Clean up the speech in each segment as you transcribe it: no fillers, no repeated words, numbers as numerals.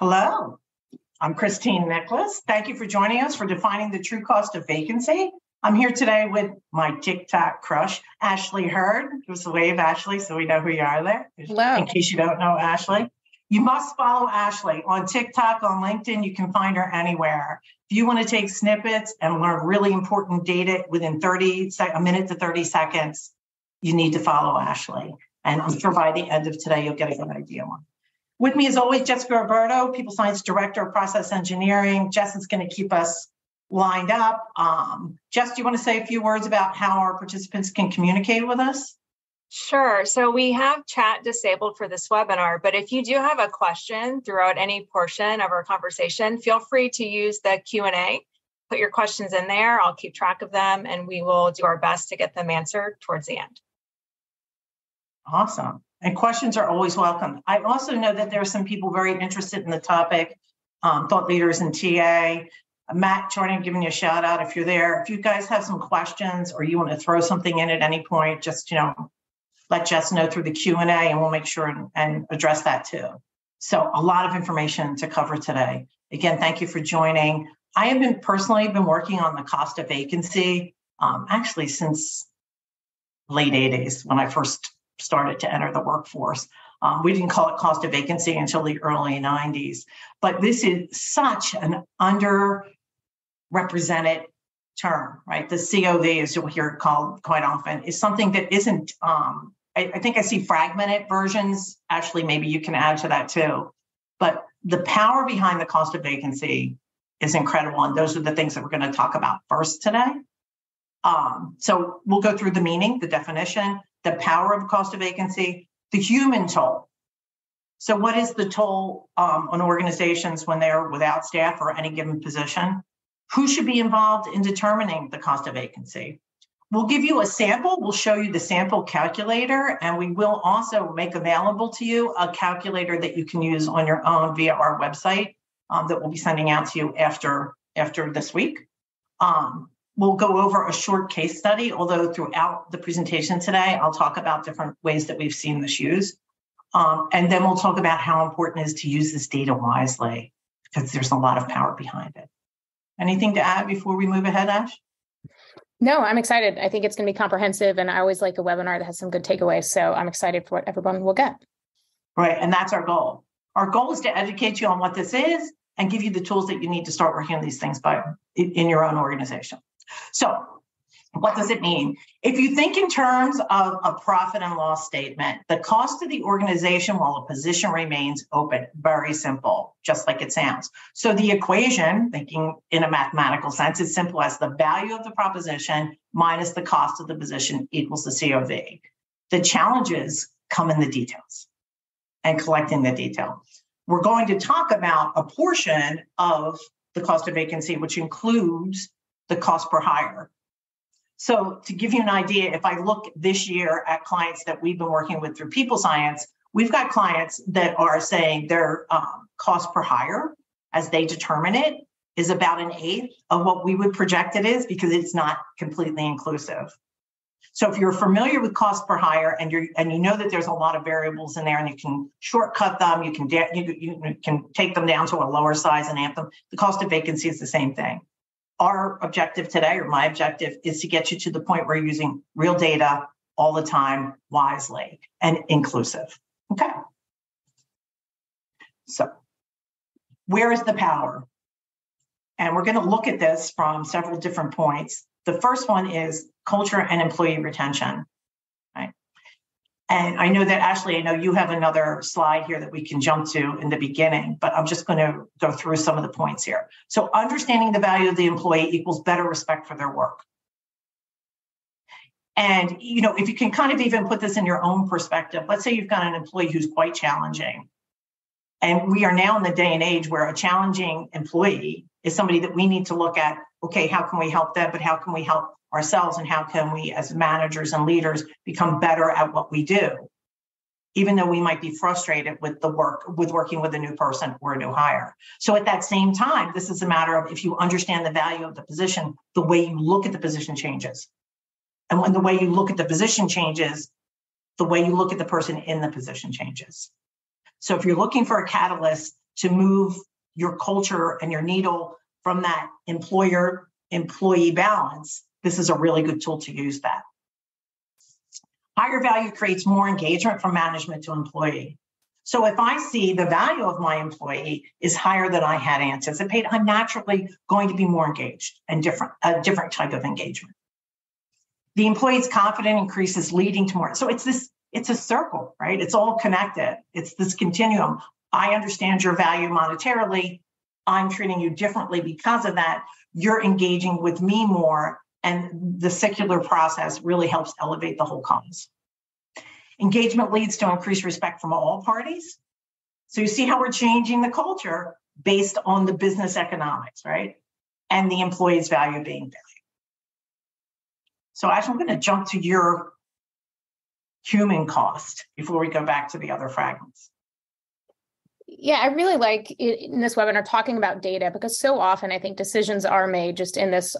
Hello, I'm Christine Nicholas. Thank you for joining us for defining the true cost of vacancy. I'm here today with my TikTok crush, Ashley Hurd. Give us a wave, Ashley, so we know who you are there. Hello. In case you don't know Ashley. You must follow Ashley on TikTok, on LinkedIn. You can find her anywhere. If you want to take snippets and learn really important data within a minute to 30 seconds, you need to follow Ashley. And I'm sure by the end of today, you'll get a good idea on. With me, as always, Jessica Roberto, People Science Director of Process Engineering. Jess is going to keep us lined up. Jess, do you want to say a few words about how our participants can communicate with us? Sure. So we have chat disabled for this webinar, but if you do have a question throughout any portion of our conversation, feel free to use the Q&A. Put your questions in there. I'll keep track of them, and we will do our best to get them answered towards the end. Awesome. And questions are always welcome. I also know that there are some people very interested in the topic, thought leaders in TA. Matt, Jordan, giving you a shout out if you're there. If you guys have some questions or you want to throw something in at any point, just, let Jess know through the Q&A and we'll make sure and address that too. So a lot of information to cover today. Again, thank you for joining. I have personally been working on the cost of vacancy, actually since late 80s when I first started to enter the workforce. We didn't call it cost of vacancy until the early 90s, but this is such an underrepresented term, right? The COV, as you'll hear it called quite often, is something that isn't, I think I see fragmented versions. Actually, maybe you can add to that too. But the power behind the cost of vacancy is incredible. And those are the things that we're going to talk about first today. So we'll go through the meaning, the definition, the power of cost of vacancy, the human toll. So what is the toll on organizations when they're without staff or any given position? Who should be involved in determining the cost of vacancy? We'll give you a sample. We'll show you the sample calculator, and we will also make available to you a calculator that you can use on your own via our website that we'll be sending out to you after this week. We'll go over a short case study, although throughout the presentation today, I'll talk about different ways that we've seen this used. And then we'll talk about how important it is to use this data wisely, because there's a lot of power behind it. Anything to add before we move ahead, Ash? No, I'm excited. I think it's going to be comprehensive, and I always like a webinar that has some good takeaways. So I'm excited for what everyone will get. Right, and that's our goal. Our goal is to educate you on what this is and give you the tools that you need to start working on these things in your own organization. So what does it mean? If you think in terms of a profit and loss statement, the cost to the organization while a position remains open, very simple, just like it sounds. So the equation, thinking in a mathematical sense, is simple as the value of the proposition minus the cost of the position equals the COV. The challenges come in the details and collecting the detail. We're going to talk about a portion of the cost of vacancy, which includes the cost per hire. So to give you an idea, if I look this year at clients that we've been working with through People Science, we've got clients that are saying their cost per hire, as they determine it, is about 1/8 of what we would project it is, because it's not completely inclusive. So if you're familiar with cost per hire and you know that there's a lot of variables in there and you can shortcut them, you can take them down to a lower size and amp them, the cost of vacancy is the same thing. Our objective today, or my objective, is to get you to the point where you're using real data all the time, wisely and inclusive. Okay. So where is the power? And we're going to look at this from several different points. The first one is culture and employee retention. Right? And I know that, Ashley, I know you have another slide here that we can jump to in the beginning, but I'm just going to go through some of the points here. So understanding the value of the employee equals better respect for their work. And, if you can kind of even put this in your own perspective, let's say you've got an employee who's quite challenging. And we are now in the day and age where a challenging employee is somebody that we need to look at, okay, how can we help them, but how can we help ourselves, and how can we as managers and leaders become better at what we do, even though we might be frustrated with working with a new person or a new hire. So at that same time, this is a matter of, if you understand the value of the position, the way you look at the position changes. And when the way you look at the position changes, the way you look at the person in the position changes. So if you're looking for a catalyst to move your culture and your needle from that employer-employee balance, this is a really good tool to use that. Higher value creates more engagement from management to employee. So if I see the value of my employee is higher than I had anticipated, I'm naturally going to be more engaged and a different type of engagement. The employee's confidence increases, leading to more. So it's a circle, right? It's all connected. It's this continuum. I understand your value monetarily. I'm treating you differently because of that. You're engaging with me more, and the circular process really helps elevate the whole cause. Engagement leads to increased respect from all parties. So you see how we're changing the culture based on the business economics, right? And the employee's value being valued. So Ash, I'm going to jump to your human cost before we go back to the other fragments. Yeah, I really like in this webinar talking about data, because so often I think decisions are made just in this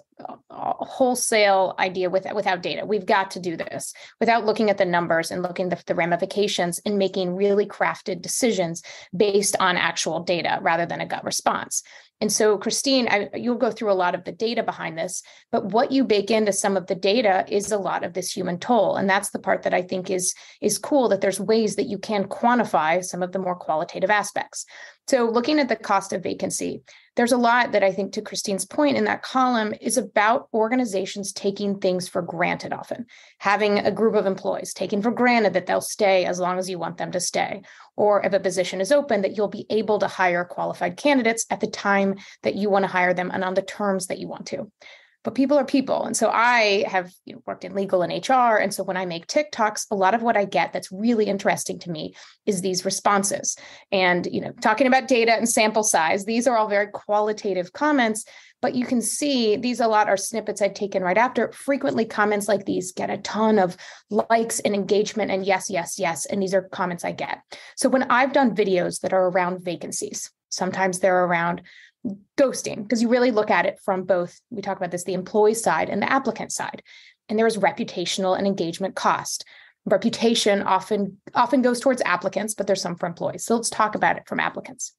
wholesale idea without data. We've got to do this without looking at the numbers and looking at the ramifications and making really crafted decisions based on actual data rather than a gut response. And so, Christine, you'll go through a lot of the data behind this, but what you bake into some of the data is a lot of this human toll. And that's the part that I think is cool, that there's ways that you can quantify some of the more qualitative aspects. So looking at the cost of vacancy, there's a lot that I think, to Christine's point in that column, is about organizations taking things for granted often. Having a group of employees taking for granted that they'll stay as long as you want them to stay. Or if a position is open, that you'll be able to hire qualified candidates at the time that you want to hire them and on the terms that you want to. But people are people. And so I have worked in legal and HR. And so when I make TikToks, a lot of what I get that's really interesting to me is these responses. And, talking about data and sample size, these are all very qualitative comments, but you can see these a lot are snippets I've taken right after. Frequently comments like these get a ton of likes and engagement and yes, yes, yes. And these are comments I get. So when I've done videos that are around vacancies, sometimes they're around ghosting, because you really look at it from both, we talk about this, the employee side and the applicant side. And there is reputational and engagement cost. Reputation often goes towards applicants, but there's some for employees. So let's talk about it from applicants.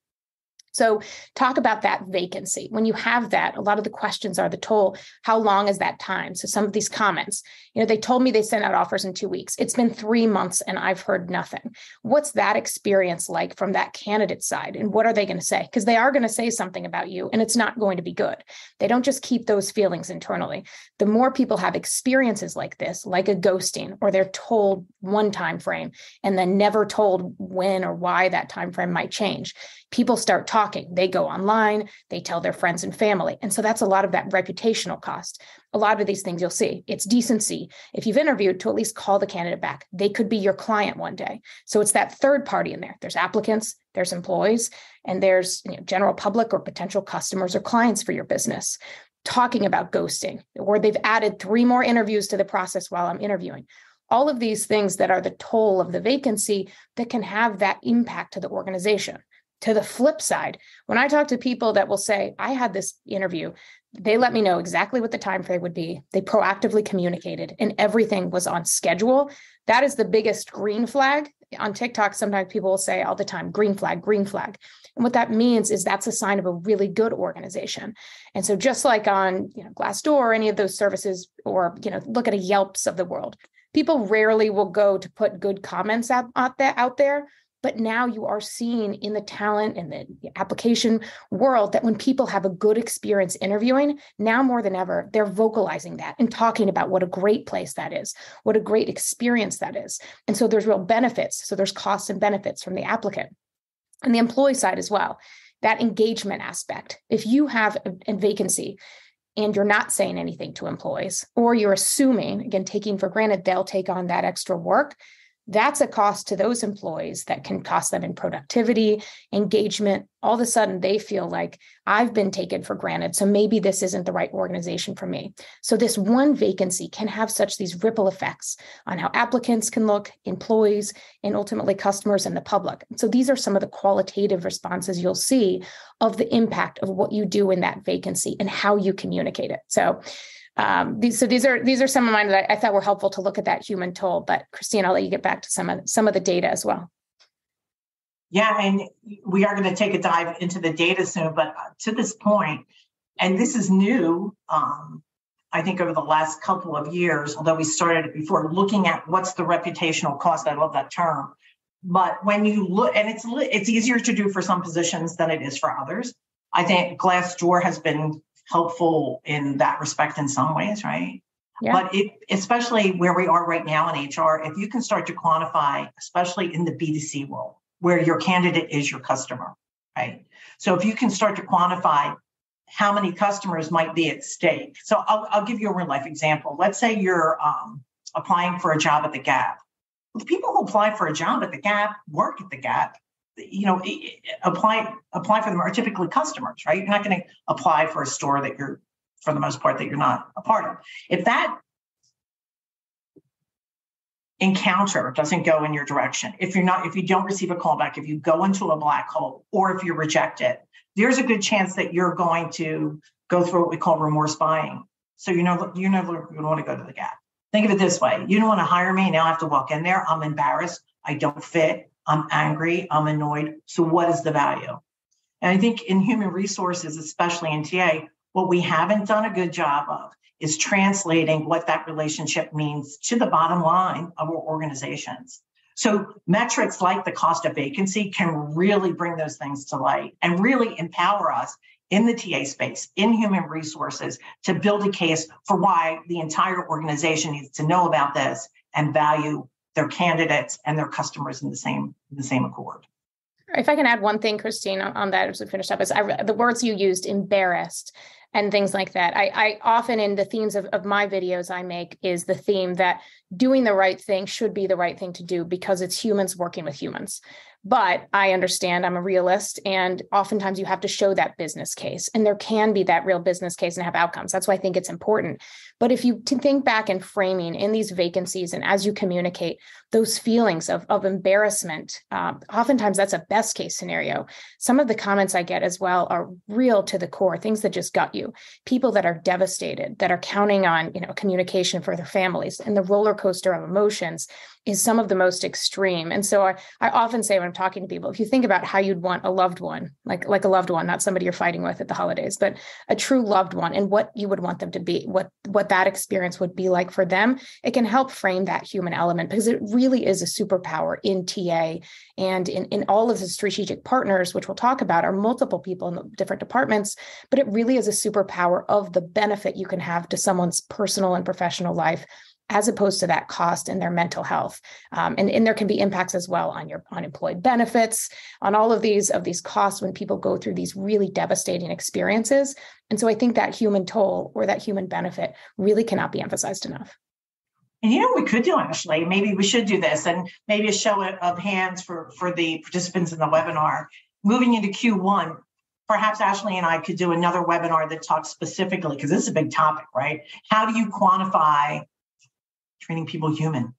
So talk about that vacancy. When you have that, a lot of the questions are the toll. How long is that time? So some of these comments, they told me they sent out offers in 2 weeks. It's been 3 months and I've heard nothing. What's that experience like from that candidate side? And what are they going to say? Because they are going to say something about you and it's not going to be good. They don't just keep those feelings internally. The more people have experiences like this, like a ghosting, or they're told one time frame and then never told when or why that time frame might change, people start talking. They go online, they tell their friends and family. And so that's a lot of that reputational cost. A lot of these things you'll see. It's decency. If you've interviewed, to at least call the candidate back. They could be your client one day. So it's that third party in there. There's applicants, there's employees, and there's general public or potential customers or clients for your business. Talking about ghosting, or they've added 3 more interviews to the process while I'm interviewing. All of these things that are the toll of the vacancy that can have that impact to the organization. To the flip side, when I talk to people that will say, I had this interview, they let me know exactly what the time frame would be. They proactively communicated and everything was on schedule. That is the biggest green flag. On TikTok, sometimes people will say all the time, green flag, green flag. And what that means is that's a sign of a really good organization. And so just like on Glassdoor or any of those services, or look at a Yelps of the world, people rarely will go to put good comments out there. But now you are seeing in the talent and the application world that when people have a good experience interviewing, now more than ever, they're vocalizing that and talking about what a great place that is, what a great experience that is. And so there's real benefits. So there's costs and benefits from the applicant and the employee side as well. That engagement aspect. If you have a vacancy and you're not saying anything to employees, or you're assuming, again, taking for granted they'll take on that extra work, that's a cost to those employees that can cost them in productivity, engagement. All of a sudden, they feel like I've been taken for granted, so maybe this isn't the right organization for me. So this one vacancy can have these ripple effects on how applicants can look, employees, and ultimately customers and the public. So these are some of the qualitative responses you'll see of the impact of what you do in that vacancy and how you communicate it. So these are some of mine that I thought were helpful to look at that human toll. But Christine, I'll let you get back to some of the data as well. Yeah, and we are going to take a dive into the data soon, but to this point, and this is new, I think over the last couple of years, although we started it before, looking at what's the reputational cost. I love that term. But when you look, and it's easier to do for some positions than it is for others. I think Glassdoor has been helpful in that respect in some ways, right? Yeah. But especially where we are right now in HR, if you can start to quantify, especially in the B2C world, where your candidate is your customer, right? So if you can start to quantify how many customers might be at stake. So I'll give you a real life example. Let's say you're applying for a job at the Gap. Well, the people who apply for a job at the Gap work at the Gap. Apply for them are typically customers, right? You're not going to apply for a store that you're, for the most part, that you're not a part of. If that encounter doesn't go in your direction, if you don't receive a callback, if you go into a black hole, or if you're rejected, there's a good chance that you're going to go through what we call remorse buying. So you're never going to want to go to the Gap. Think of it this way. You don't want to hire me. Now I have to walk in there. I'm embarrassed. I don't fit. I'm angry. I'm annoyed. So what is the value? And I think in human resources, especially in TA, what we haven't done a good job of is translating what that relationship means to the bottom line of our organizations. So metrics like the cost of vacancy can really bring those things to light and really empower us in the TA space, in human resources, to build a case for why the entire organization needs to know about this and value their candidates and their customers in the same accord. If I can add one thing, Christine, on that as we finish up, is the words you used, embarrassed and things like that. I often, in the themes of my videos I make, is the theme that doing the right thing should be the right thing to do because it's humans working with humans. But I understand, I'm a realist, and oftentimes you have to show that business case, and there can be that real business case and have outcomes. That's why I think it's important. But if you think back in framing in these vacancies, and as you communicate those feelings of embarrassment, oftentimes that's a best case scenario. Some of the comments I get as well are real to the core, things that just gut you. People that are devastated, that are counting on communication for their families, and the roller coaster of emotions is some of the most extreme. And so I often say when I'm talking to people, if you think about how you'd want a loved one, like a loved one, not somebody you're fighting with at the holidays, but a true loved one, and what you would want them to be, what that experience would be like for them, it can help frame that human element, because it really is a superpower in TA and in all of the strategic partners, which we'll talk about, are multiple people in the different departments, but it really is a superpower of the benefit you can have to someone's personal and professional life, as opposed to that cost in their mental health. And there can be impacts as well on your unemployed benefits, on all of these costs when people go through these really devastating experiences. And so I think that human toll or that human benefit really cannot be emphasized enough. And we could do, Ashley, maybe we should do this, and maybe a show of hands for the participants in the webinar. Moving into Q1, perhaps Ashley and I could do another webinar that talks specifically, because this is a big topic, right? How do you quantify treating people human?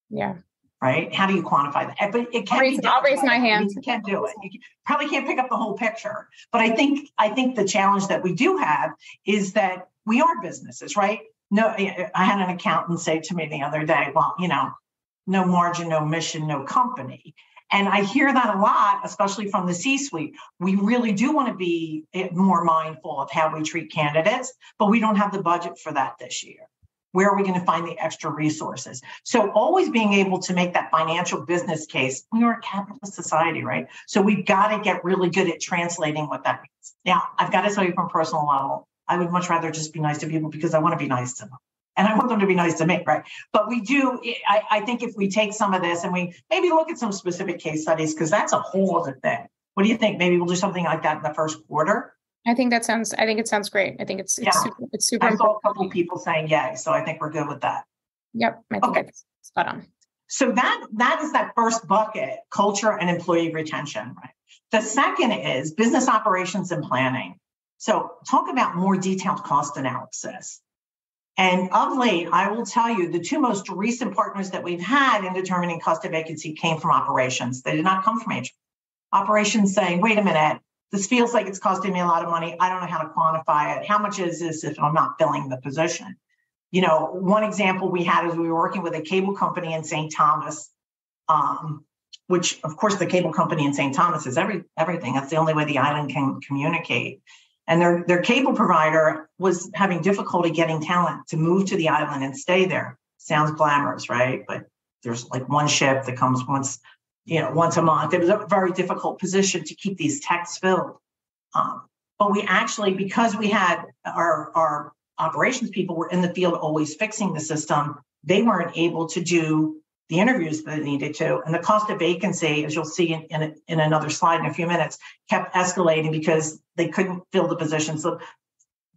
Yeah. Right? How do you quantify that? But it can be done. I'll raise my hand. You can't do it. You probably can't pick up the whole picture. But I think the challenge that we do have is that we are businesses, right? No, I had an accountant say to me the other day, well, no margin, no mission, no company. And I hear that a lot, especially from the C-suite. We really do want to be more mindful of how we treat candidates, but we don't have the budget for that this year. Where are we going to find the extra resources? So always being able to make that financial business case. We are a capitalist society, right? So we've got to get really good at translating what that means. Now, I've got to tell you from a personal level, I would much rather just be nice to people because I want to be nice to them. And I want them to be nice to me, right? But we do, I think if we take some of this and we maybe look at some specific case studies, because that's a whole other thing. What do you think? Maybe we'll do something like that in the first quarter? I think it sounds great. I think it's super I saw a couple of people saying yay, so I think we're good with that. Yep, I think it's spot on. So that is that first bucket, culture and employee retention, right? The second is business operations and planning. So talk about more detailed cost analysis. And of late, I will tell you, the two most recent partners that we've had in determining cost of vacancy came from operations. They did not come from HR. Operations saying, wait a minute, this feels like it's costing me a lot of money. I don't know how to quantify it. How much is this if I'm not filling the position? One example we had is we were working with a cable company in St. Thomas, which of course the cable company in St. Thomas is everything. That's the only way the island can communicate. And their cable provider was having difficulty getting talent to move to the island and stay there. Sounds glamorous, right? But there's like one ship that comes once a month. It was a very difficult position to keep these techs filled. But we actually, because we had our operations people were in the field always fixing the system, they weren't able to do the interviews that they needed to. And the cost of vacancy, as you'll see in another slide in a few minutes, kept escalating because they couldn't fill the position. So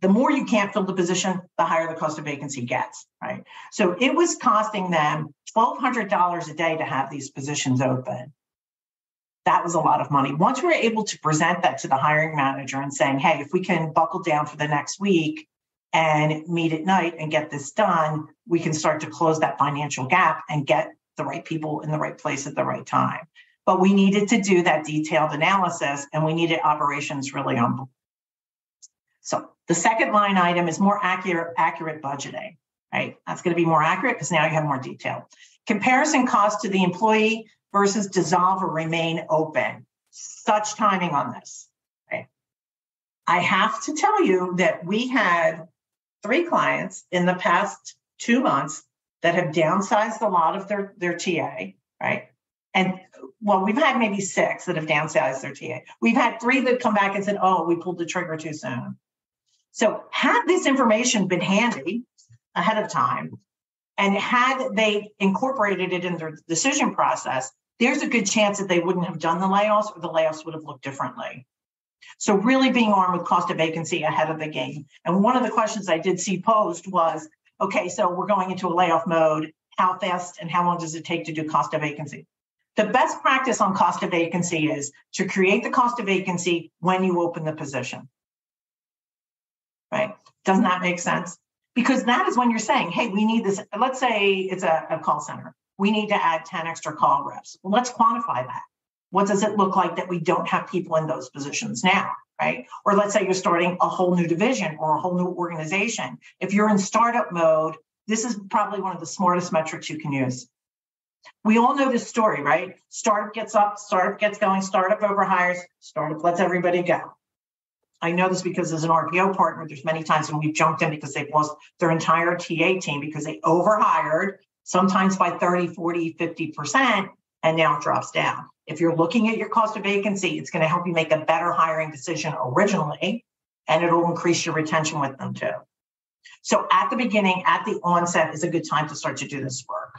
the more you can't fill the position, the higher the cost of vacancy gets, right? So it was costing them $1,200 a day to have these positions open. That was a lot of money. Once we were able to present that to the hiring manager and saying, hey, if we can buckle down for the next week and meet at night and get this done, we can start to close that financial gap and get the right people in the right place at the right time. But we needed to do that detailed analysis, and we needed operations really on board. So the second line item is more accurate budgeting, right? That's going to be more accurate because now you have more detail. Comparison cost to the employee versus dissolve or remain open. Such timing on this, right? I have to tell you that we had 3 clients in the past 2 months that have downsized a lot of their TA, right? And well, we've had maybe 6 that have downsized their TA. We've had 3 that come back and said, oh, we pulled the trigger too soon. So had this information been handy ahead of time, and had they incorporated it in their decision process, there's a good chance that they wouldn't have done the layoffs, or the layoffs would have looked differently. So really being armed with cost of vacancy ahead of the game. And one of the questions I did see posed was, okay, so we're going into a layoff mode. How fast and how long does it take to do cost of vacancy? The best practice on cost of vacancy is to create the cost of vacancy when you open the position. Right? Doesn't that make sense? Because that is when you're saying, hey, we need this. Let's say it's a call center. We need to add 10 extra call reps. Well, let's quantify that. What does it look like that we don't have people in those positions now, right? Or let's say you're starting a whole new division or a whole new organization. If you're in startup mode, this is probably one of the smartest metrics you can use. We all know this story, right? Startup gets up, startup gets going, startup overhires, startup lets everybody go. I know this because as an RPO partner, there's many times when we've jumped in because they've lost their entire TA team because they overhired, sometimes by 30, 40, 50%, and now it drops down. If you're looking at your cost of vacancy, it's going to help you make a better hiring decision originally, and it'll increase your retention with them too. So at the beginning, at the onset is a good time to start to do this work.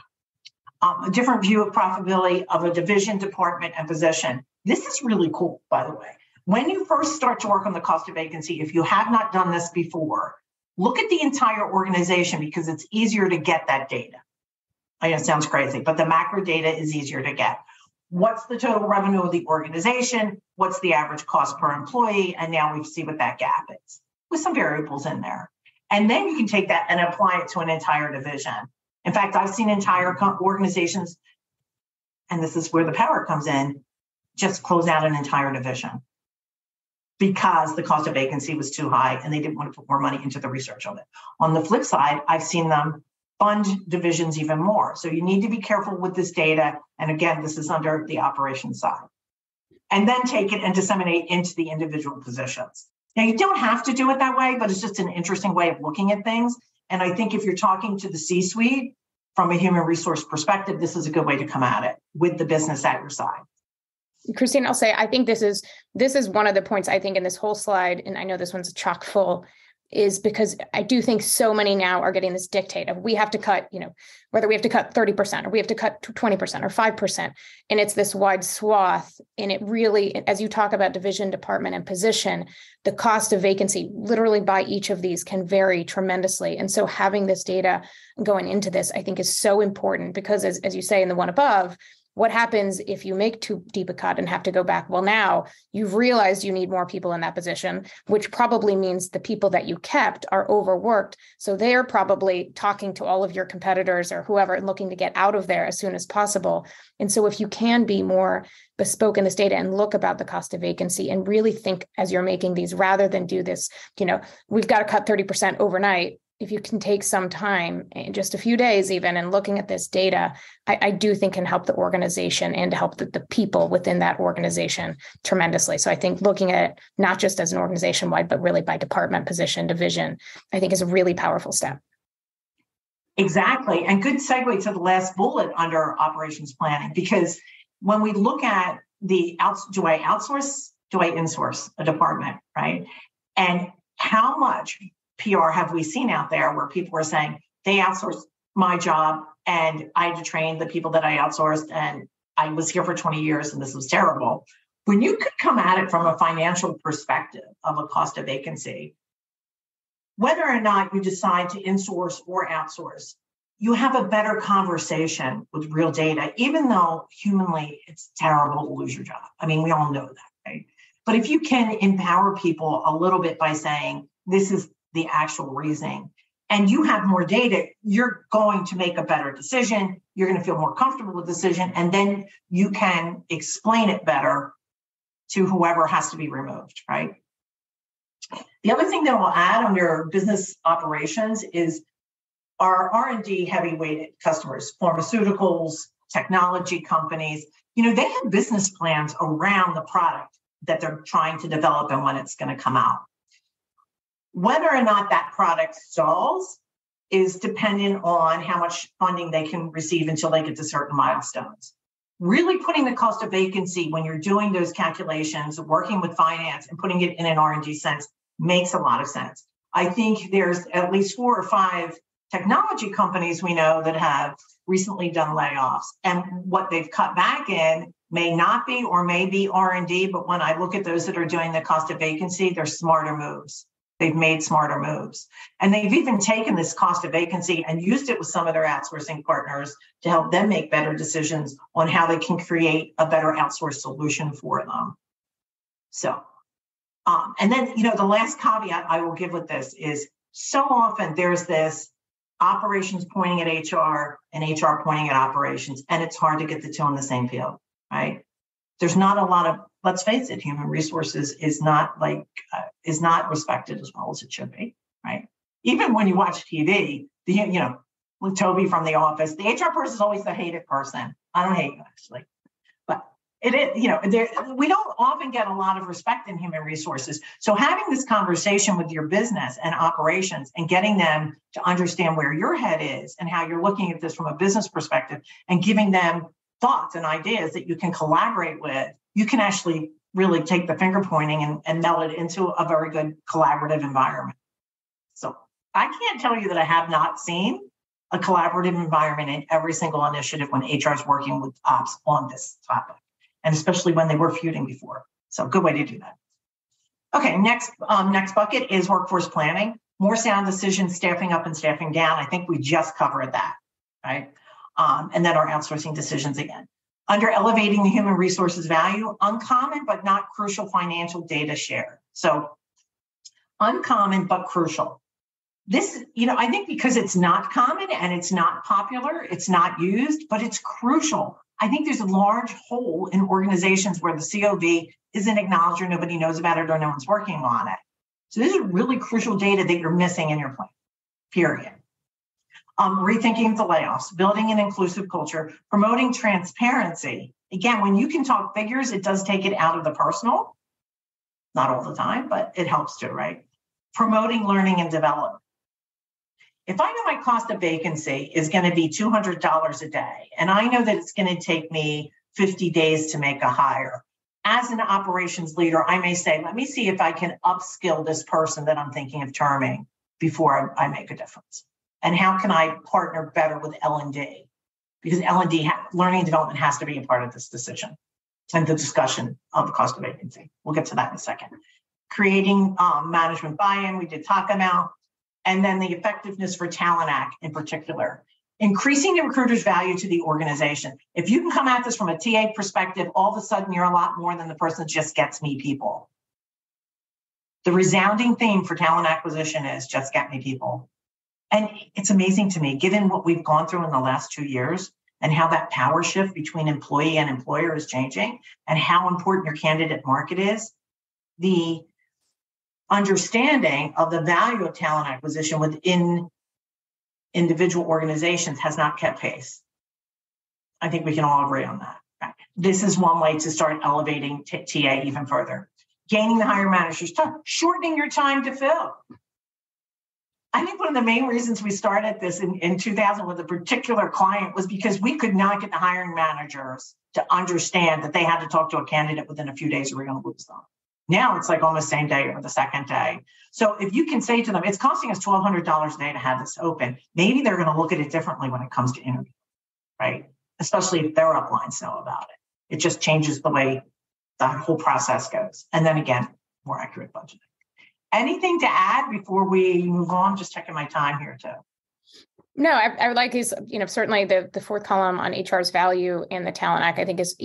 A different view of profitability of a division, department, and position. This is really cool, by the way. When you first start to work on the cost of vacancy, if you have not done this before, look at the entire organization because it's easier to get that data. I know it sounds crazy, but the macro data is easier to get. What's the total revenue of the organization? What's the average cost per employee? And now we see what that gap is with some variables in there. And then you can take that and apply it to an entire division. In fact, I've seen entire organizations, and this is where the power comes in, just close out an entire division because the cost of vacancy was too high and they didn't want to put more money into the research of it. On the flip side, I've seen them fund divisions even more. So you need to be careful with this data. And again, this is under the operations side. And then take it and disseminate into the individual positions. Now, you don't have to do it that way, but it's just an interesting way of looking at things. And I think if you're talking to the C-suite from a human resource perspective, this is a good way to come at it with the business at your side. Christine, I'll say, I think this is one of the points I think in this whole slide, and I know this one's chock full, is because I do think so many now are getting this dictate of we have to cut, whether we have to cut 30% or we have to cut 20% or 5%. And it's this wide swath. And it really, as you talk about division, department, and position, the cost of vacancy literally by each of these can vary tremendously. And so having this data going into this, I think is so important because as you say in the one above, what happens if you make too deep a cut and have to go back? Well, now you've realized you need more people in that position, which probably means the people that you kept are overworked. So they're probably talking to all of your competitors or whoever and looking to get out of there as soon as possible. And so if you can be more bespoke in this data and look about the cost of vacancy and really think as you're making these, rather than do this, we've got to cut 30% overnight. if you can take some time, just a few days even, and looking at this data, I do think can help the organization and help the people within that organization tremendously. So I think looking at it not just as an organization wide, but really by department, position, division, I think is a really powerful step. Exactly. And good segue to the last bullet under operations planning, because when we look at do I outsource, do I insource a department, right? And how much PR have we seen out there where people are saying they outsourced my job and I had to train the people that I outsourced and I was here for 20 years and this was terrible. When you could come at it from a financial perspective of a cost of vacancy, whether or not you decide to insource or outsource, you have a better conversation with real data, even though humanly it's terrible to lose your job. I mean, we all know that, right? But if you can empower people a little bit by saying, this is the actual reasoning, and you have more data, you're going to make a better decision. You're going to feel more comfortable with the decision, and then you can explain it better to whoever has to be removed, right? The other thing that we'll add under business operations is our R&D heavy-weighted customers, pharmaceuticals, technology companies. They have business plans around the product that they're trying to develop and when it's going to come out. Whether or not that product stalls is dependent on how much funding they can receive until they get to certain milestones. Really putting the cost of vacancy when you're doing those calculations, working with finance and putting it in an R&D sense makes a lot of sense. I think there's at least 4 or 5 technology companies we know that have recently done layoffs, and what they've cut back in may not be or may be R&D, but when I look at those that are doing the cost of vacancy, they're smarter moves. They've made smarter moves. And they've even taken this cost of vacancy and used it with some of their outsourcing partners to help them make better decisions on how they can create a better outsourced solution for them. So, and then, the last caveat I will give with this is so often there's this operations pointing at HR and HR pointing at operations, and it's hard to get the two in the same field, right? There's not a lot of, let's face it, human resources is not respected as well as it should be, right? Even when you watch TV, with Toby from The Office, the HR person is always the hated person. I don't hate you actually, but it is, we don't often get a lot of respect in human resources. So having this conversation with your business and operations and getting them to understand where your head is and how you're looking at this from a business perspective and giving them thoughts and ideas that you can collaborate with, you can actually really take the finger pointing and meld it into a very good collaborative environment. So I can't tell you that I have not seen a collaborative environment in every single initiative when HR is working with ops on this topic, and especially when they were feuding before. So good way to do that. Okay, next bucket is workforce planning. More sound decisions, staffing up and staffing down. I think we just covered that, right? And then our outsourcing decisions again. Under elevating the human resources value, uncommon but not crucial financial data share. So uncommon but crucial. This, I think because it's not common and it's not popular, it's not used, but it's crucial. I think there's a large hole in organizations where the COV isn't acknowledged or nobody knows about it or no one's working on it. So this is really crucial data that you're missing in your plan, period. Rethinking the layoffs, building an inclusive culture, promoting transparency. Again, when you can talk figures, it does take it out of the personal. Not all the time, but it helps to, right? Promoting learning and development. If I know my cost of vacancy is going to be $200 a day, and I know that it's going to take me 50 days to make a hire, as an operations leader, I may say, let me see if I can upskill this person that I'm thinking of terming before I make a difference. And how can I partner better with L&D? Because L&D, learning and development, has to be a part of this decision and the discussion of the cost of vacancy. We'll get to that in a second. Creating management buy-in, we did talk about. And then the effectiveness for Talent Act in particular. Increasing the recruiter's value to the organization. If you can come at this from a TA perspective, all of a sudden you're a lot more than the person that just gets me people. The resounding theme for talent acquisition is just get me people. And it's amazing to me, given what we've gone through in the last 2 years and how that power shift between employee and employer is changing and how important your candidate market is, the understanding of the value of talent acquisition within individual organizations has not kept pace. I think we can all agree on that. Right? This is one way to start elevating TA even further. Gaining the higher manager's time, shortening your time to fill. I think one of the main reasons we started this in 2000 with a particular client was because we could not get the hiring managers to understand that they had to talk to a candidate within a few days or we're going to lose them. Now it's like almost same day or the second day. So if you can say to them, it's costing us $1,200 a day to have this open, maybe they're going to look at it differently when it comes to interview, right? Especially if their uplines know about it. It just changes the way the whole process goes. And then again, more accurate budgeting. Anything to add before we move on? Just checking my time here too. No, I would like these, certainly the fourth column on HR's value and the Talent Act, I think is,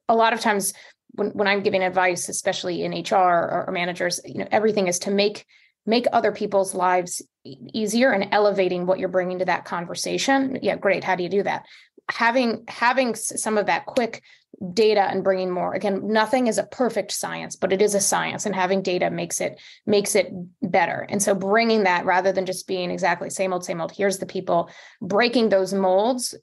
a lot of times when I'm giving advice, especially in HR or managers, everything is to make other people's lives easier and elevating what you're bringing to that conversation. Yeah, great. How do you do that? Having some of that quick data and bringing more. Again, nothing is a perfect science, but it is a science, and having data makes it better. And so bringing that rather than just being exactly same old, here's the people, breaking those molds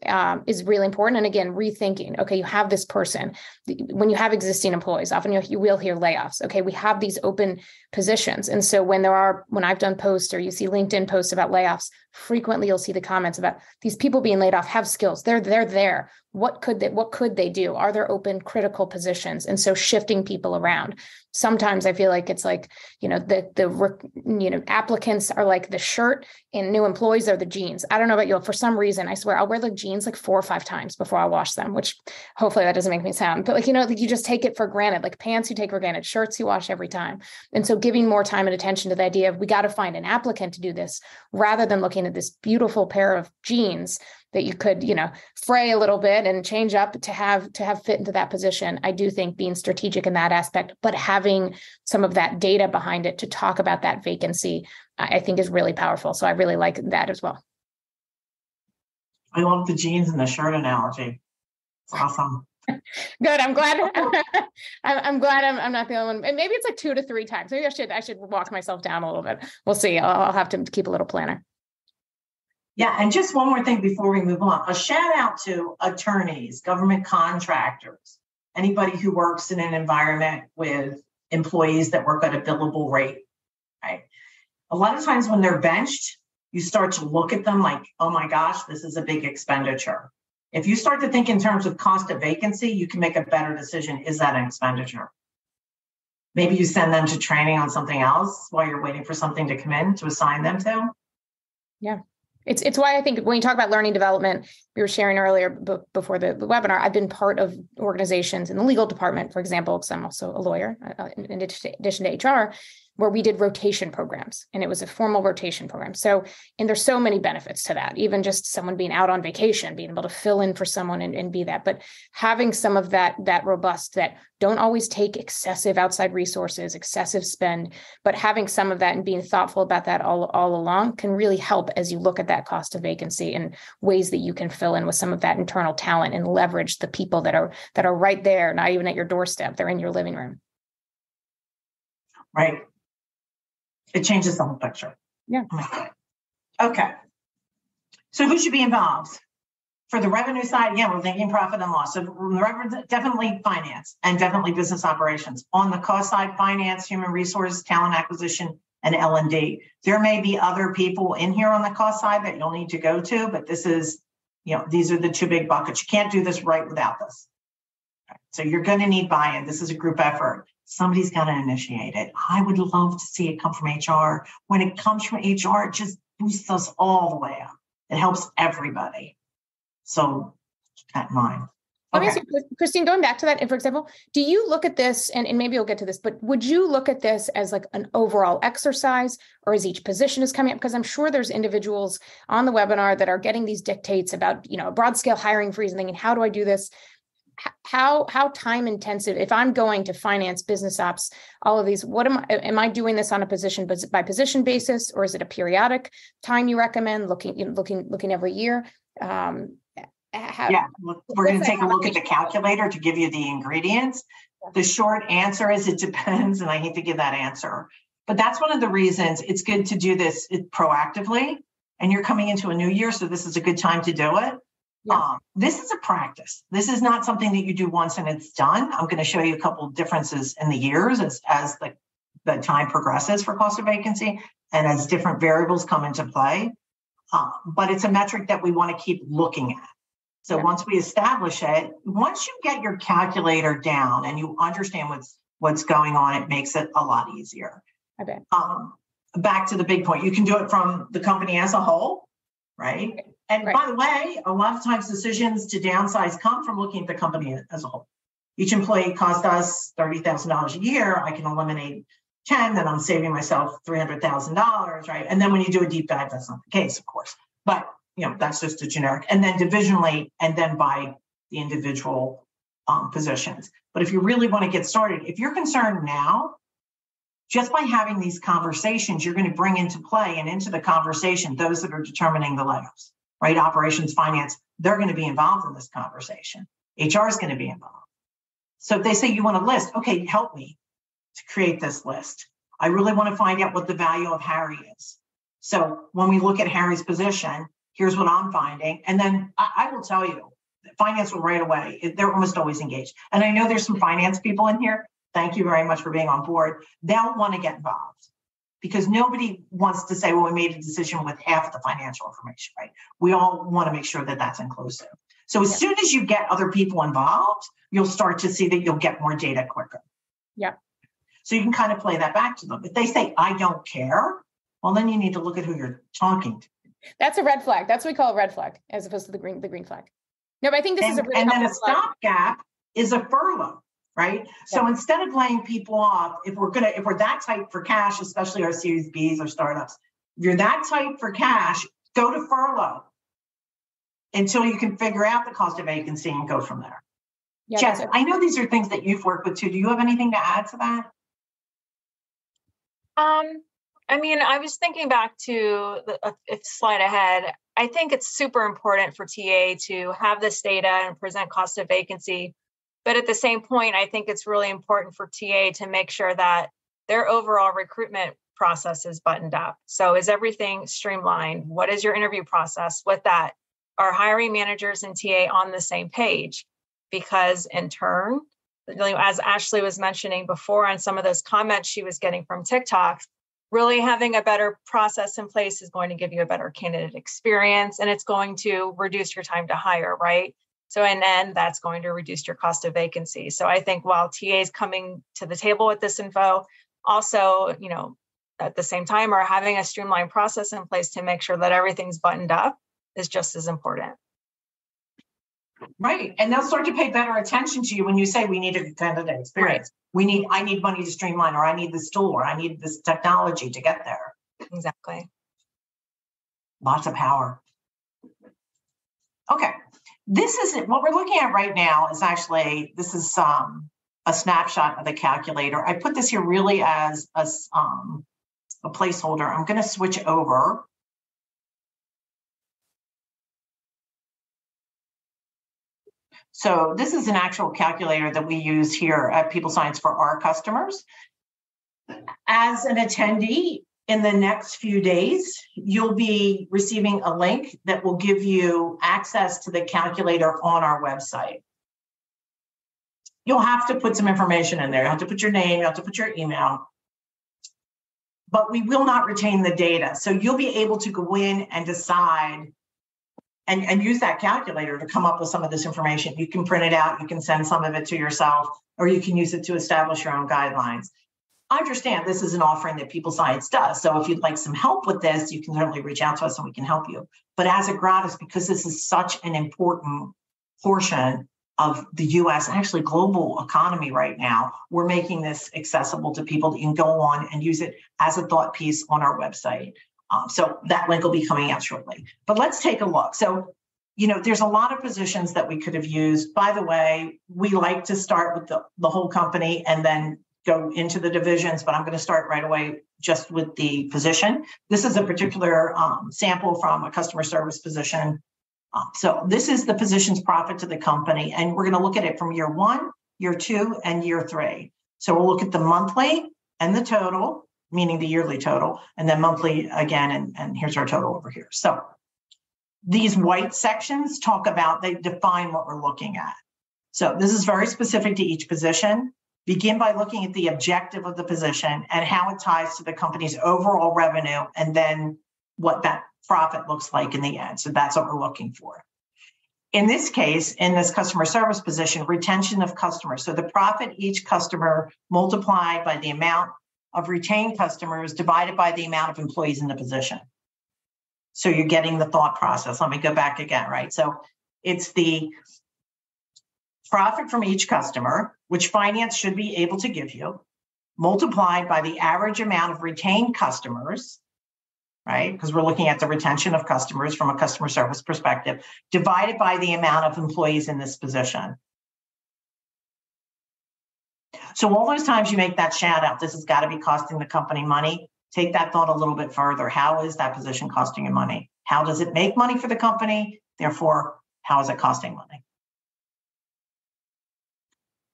is really important. And again, rethinking, okay, you have this person. When you have existing employees, often you will hear layoffs. Okay, we have these open positions. And so when I've done posts or you see LinkedIn posts about layoffs, frequently you'll see the comments about these people being laid off have skills. They're there. What could they do? Are there open critical positions? And so shifting people around. Sometimes I feel like it's like, the applicants are like the shirt and new employees are the jeans. I don't know about you. For some reason, I swear I'll wear the jeans like 4 or 5 times before I wash them, which hopefully that doesn't make me sound, but you just take it for granted, like pants you take for granted, shirts you wash every time. And so giving more time and attention to the idea of we got to find an applicant to do this rather than looking at this beautiful pair of jeans that you could, fray a little bit and change up to have fit into that position. I do think being strategic in that aspect, but having some of that data behind it to talk about that vacancy, I think is really powerful. So I really like that as well. I love the jeans and the shirt analogy. It's awesome. Good. I'm glad. I'm glad I'm not the only one. And maybe it's like 2 to 3 times. Maybe I should walk myself down a little bit. We'll see. I'll have to keep a little planner. Yeah, and just one more thing before we move on. A shout out to attorneys, government contractors, anybody who works in an environment with employees that work at a billable rate, right? A lot of times when they're benched, you start to look at them like, oh my gosh, this is a big expenditure. If you start to think in terms of cost of vacancy, you can make a better decision. Is that an expenditure? Maybe you send them to training on something else while you're waiting for something to come in to assign them to. Yeah. It's why I think when you talk about learning development, we were sharing earlier before the webinar, I've been part of organizations in the legal department, for example, because I'm also a lawyer in addition to HR, where we did rotation programs, and it was a formal rotation program. So, and there's so many benefits to that, even just someone being out on vacation, being able to fill in for someone and be that, but having some of that robust, that don't always take excessive outside resources, excessive spend, but having some of that and being thoughtful about that all along can really help as you look at that cost of vacancy and ways that you can fill in with some of that internal talent and leverage the people that are right there, not even at your doorstep, they're in your living room. Right. It changes the whole picture. Yeah. Okay. So who should be involved? For the revenue side, again, we're thinking profit and loss. So definitely finance and definitely business operations. On the cost side, finance, human resources, talent acquisition, and L&D. There may be other people in here on the cost side that you'll need to go to, but this is, these are the 2 big buckets. You can't do this right without this. So you're going to need buy-in. This is a group effort. Somebody's got to initiate it. I would love to see it come from HR. When it comes from HR, it just boosts us all the way up. It helps everybody. So keep that in mind. Let me ask you, Christine, going back to that, and for example, do you look at this, and maybe you'll get to this, but would you look at this as like an overall exercise, or as each position is coming up? Because I'm sure there's individuals on the webinar that are getting these dictates about, a broad scale hiring freeze and thinking, how do I do this? How time intensive, if I'm going to finance, business ops, all of these, am I doing this on a position by position basis, or is it a periodic time you recommend looking every year? We're going to take a look at the calculator to give you the ingredients. The short answer is it depends, and I hate to give that answer. But that's one of the reasons it's good to do this proactively. And you're coming into a new year, so this is a good time to do it. Yeah. This is a practice. This is not something that you do once and it's done. I'm going to show you a couple of differences in the years as the time progresses for cost of vacancy and as different variables come into play. But it's a metric that we want to keep looking at. So once we establish it, once you get your calculator down and you understand what's going on, it makes it a lot easier. Okay. Back to the big point, you can do it from the company as a whole, right? And by the way, a lot of times decisions to downsize come from looking at the company as a whole. Each employee cost us $30,000 a year. I can eliminate 10, then I'm saving myself $300,000, right? And then when you do a deep dive, that's not the case, of course. But that's just a generic. And then divisionally, and then by the individual positions. But if you really want to get started, if you're concerned now, just by having these conversations, you're going to bring into play and into the conversation those that are determining the layoffs, right? Operations, finance, they're going to be involved in this conversation. HR is going to be involved. So if they say you want a list, okay, help me to create this list. I really want to find out what the value of Harry is. So when we look at Harry's position, here's what I'm finding. And then I will tell you, finance will right away. They're almost always engaged. And I know there's some finance people in here. Thank you very much for being on board. They'll want to get involved because nobody wants to say, well, we made a decision with half of the financial information, right? We all want to make sure that that's inclusive. So as soon as you get other people involved, you'll start to see that you'll get more data quicker. Yeah. So you can kind of play that back to them. If they say, I don't care, well, then you need to look at who you're talking to. That's a red flag. That's what we call a red flag as opposed to the green flag. No, but I think this is a really and then a stopgap is a furlough. Right. Yeah. So instead of laying people off, if we're that tight for cash, especially our Series Bs or startups, if you're that tight for cash, go to furlough until you can figure out the cost of vacancy and go from there. Yeah, Jess, I know these are things that you've worked with too. Do you have anything to add to that? I was thinking back to the slide ahead. I think it's super important for TA to have this data and present cost of vacancy. But at the same point, I think it's really important for TA to make sure that their overall recruitment process is buttoned up. So is everything streamlined? What is your interview process? With that, are hiring managers and TA on the same page? Because in turn, as Ashley was mentioning before on some of those comments she was getting from TikTok, really having a better process in place is going to give you a better candidate experience, and it's going to reduce your time to hire, right? So in the end, that's going to reduce your cost of vacancy. So I think while TA is coming to the table with this info, also, at the same time, are having a streamlined process in place to make sure that everything's buttoned up is just as important. Right. And they'll start to pay better attention to you when you say we need a candidate experience. Right. I need money to streamline, or I need this tool, or I need this technology to get there. Exactly. Lots of power. Okay. This is what we're looking at right now is actually, this is a snapshot of the calculator. I put this here really as a placeholder. I'm going to switch over. So this is an actual calculator that we use here at People Science for our customers. As an attendee, in the next few days, you'll be receiving a link that will give you access to the calculator on our website. You'll have to put some information in there. You have to put your name, you have to put your email, but we will not retain the data. So you'll be able to go in and decide and use that calculator to come up with some of this information. You can print it out, you can send some of it to yourself, or you can use it to establish your own guidelines. I understand this is an offering that People Science does. So if you'd like some help with this, you can certainly reach out to us and we can help you. But as a gratis, because this is such an important portion of the US, actually global economy right now, we're making this accessible to people that you can go on and use it as a thought piece on our website. So that link will be coming out shortly. But let's take a look. So, there's a lot of positions that we could have used. By the way, we like to start with the whole company and then go into the divisions, but I'm going to start right away just with the position. This is a particular sample from a customer service position. So this is the position's profit to the company, and we're going to look at it from year 1, year 2, and year 3. So we'll look at the monthly and the total, meaning the yearly total, and then monthly again, and here's our total over here. So these white sections they define what we're looking at. So this is very specific to each position. Begin by looking at the objective of the position and how it ties to the company's overall revenue, and then what that profit looks like in the end. So that's what we're looking for. In this case, in this customer service position, retention of customers. So the profit each customer multiplied by the amount of retained customers divided by the amount of employees in the position. So you're getting the thought process. Let me go back again, right? So it's the profit from each customer, which finance should be able to give you, multiplied by the average amount of retained customers, right? Because we're looking at the retention of customers from a customer service perspective, divided by the amount of employees in this position. So all those times you make that shout out, this has got to be costing the company money. Take that thought a little bit further. How is that position costing you money? How does it make money for the company? Therefore, how is it costing money?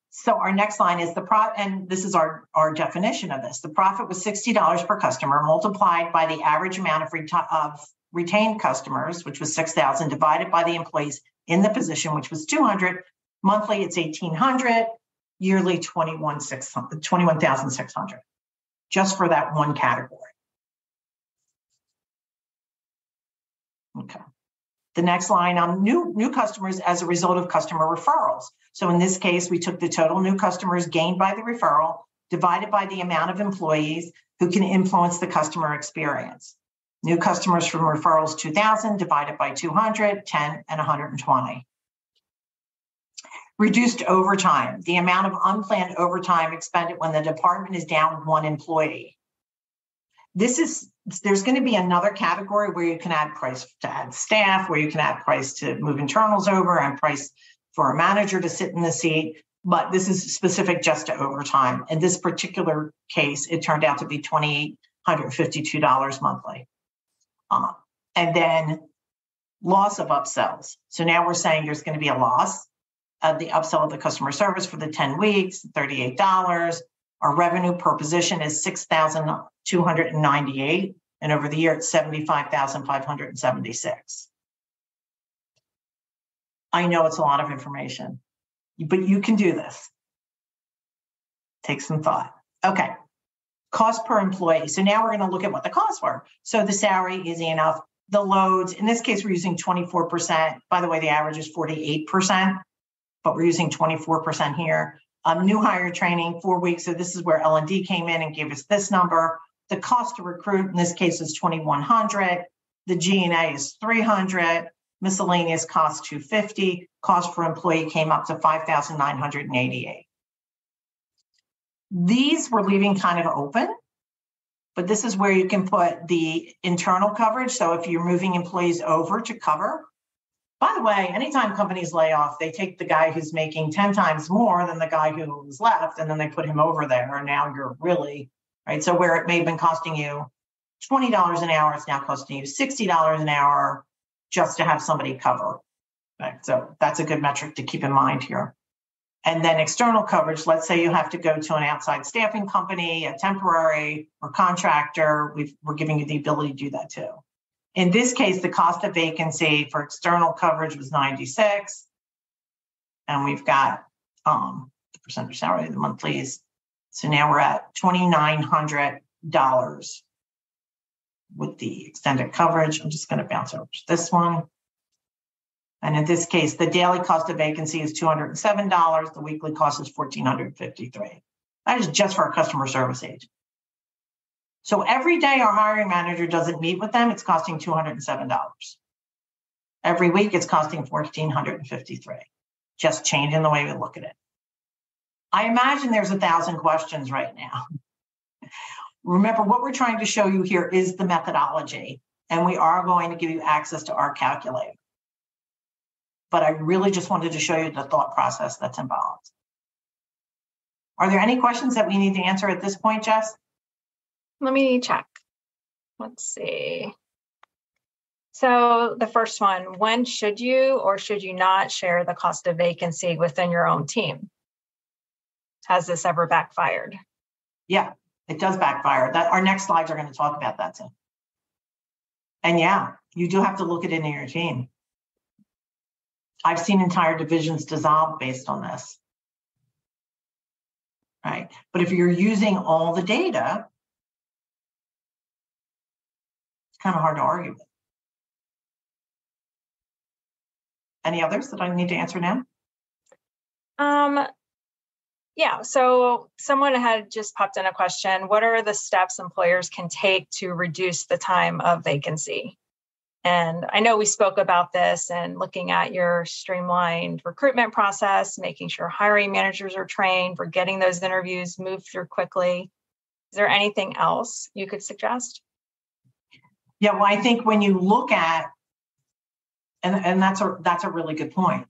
So our next line is the profit, and this is our definition of this. The profit was $60 per customer multiplied by the average amount of retained customers, which was 6,000, divided by the employees in the position, which was 200. Monthly, it's 1,800. Yearly, 21,600, just for that one category. Okay. The next line on new customers as a result of customer referrals. So in this case, we took the total new customers gained by the referral divided by the amount of employees who can influence the customer experience. New customers from referrals, 2,000 divided by 200, 10, and 120. Reduced overtime, the amount of unplanned overtime expended when the department is down one employee. There's going to be another category where you can add price to add staff, where you can add price to move internals over, and price for a manager to sit in the seat. But this is specific just to overtime. In this particular case, it turned out to be $2,852 monthly. And then loss of upsells. So now we're saying there's going to be a loss of the upsell of the customer service for the 10 weeks, $38. Our revenue per position is $6,298. And over the year, it's $75,576. I know it's a lot of information, but you can do this. Take some thought. Okay. Cost per employee. So now we're going to look at what the costs were. So the salary, easy enough. The loads, in this case, we're using 24%. By the way, the average is 48%. But we're using 24% here. New hire training, 4 weeks. So this is where L&D came in and gave us this number. The cost to recruit in this case is $2,100. The G&A is $300. Miscellaneous cost $250. Cost per employee came up to $5,988. These we're leaving kind of open, but this is where you can put the internal coverage. So if you're moving employees over to cover. By the way, anytime companies lay off, they take the guy who's making 10 times more than the guy who was left, and then they put him over there. And now you're really, right? So where it may have been costing you $20 an hour, it's now costing you $60 an hour just to have somebody cover. Right? So that's a good metric to keep in mind here. And then external coverage, let's say you have to go to an outside staffing company, a temporary or contractor, we're giving you the ability to do that too. In this case, the cost of vacancy for external coverage was 96. And we've got the percentage salary of the monthlies. So now we're at $2,900 with the extended coverage. I'm just going to bounce over to this one. And in this case, the daily cost of vacancy is $207. The weekly cost is $1,453. That is just for a customer service agent. So every day our hiring manager doesn't meet with them, it's costing $207. Every week it's costing $1,453. Just changing the way we look at it. I imagine there's 1,000 questions right now. Remember, what we're trying to show you here is the methodology, and we are going to give you access to our calculator. But I really just wanted to show you the thought process that's involved. Are there any questions that we need to answer at this point, Jess? Let me check. Let's see. So the first one, when should you or should you not share the cost of vacancy within your own team? Has this ever backfired? Yeah, It does backfire. That our next slides are going to talk about that too. And yeah, you do have to look at it in your team. I've seen entire divisions dissolve based on this. Right. But if you're using all the data, it's kind of hard to argue with. Any others that I need to answer now? Yeah, so someone had just popped in a question. What are the steps employers can take to reduce the time of vacancy? And I know we spoke about this and looking at your streamlined recruitment process, making sure hiring managers are trained, for getting those interviews moved through quickly. Is there anything else you could suggest? Yeah, well, I think when you look at, and that's a really good point.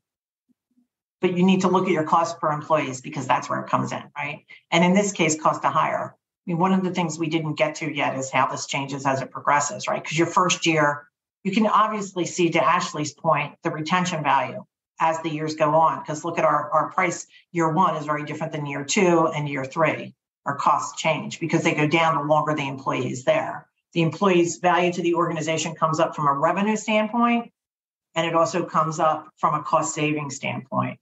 But you need to look at your cost per employees because that's where it comes in, right? And in this case, cost to hire. I mean, one of the things we didn't get to yet is how this changes as it progresses, right? Because your first year, you can obviously see, to Ashley's point, the retention value as the years go on. Because look at our price, year one is very different than year two and year three. Our costs change because they go down the longer the employee is there. The employee's value to the organization comes up from a revenue standpoint, and it also comes up from a cost saving standpoint.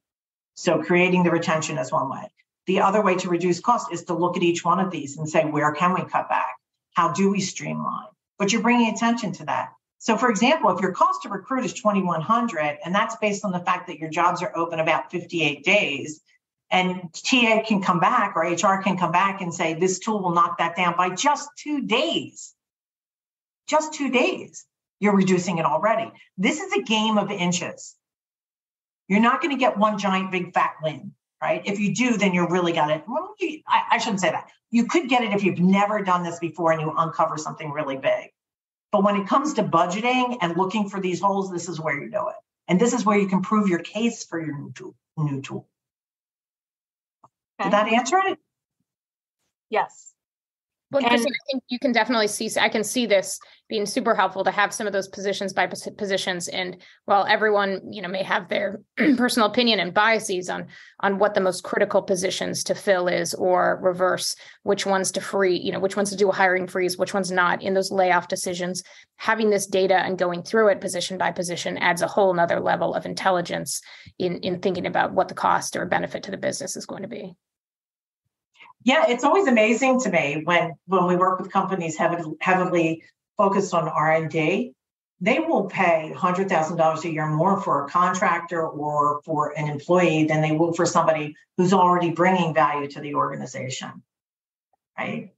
So creating the retention is one way. The other way to reduce cost is to look at each one of these and say, where can we cut back? How do we streamline? But you're bringing attention to that. So for example, if your cost to recruit is $2,100, and that's based on the fact that your jobs are open about 58 days, and TA can come back or HR can come back and say, this tool will knock that down by just 2 days. Just 2 days, you're reducing it already. This is a game of inches. You're not going to get one giant, big, fat win, right? If you do, then you're really got it. Well, I shouldn't say that. You could get it if you've never done this before and you uncover something really big. But when it comes to budgeting and looking for these holes, this is where you do it. And this is where you can prove your case for your new tool. Okay. Did that answer it? Yes. Well, Christine, I think you can definitely see, I can see this being super helpful to have some of those positions by positions. And while everyone, may have their personal opinion and biases on what the most critical positions to fill is, or reverse, which ones to free, which ones to do a hiring freeze, which ones not in those layoff decisions, having this data and going through it position by position adds a whole nother level of intelligence in thinking about what the cost or benefit to the business is going to be. Yeah, it's always amazing to me when we work with companies heavily focused on R&D, they will pay $100,000 a year more for a contractor or for an employee than they will for somebody who's already bringing value to the organization, right?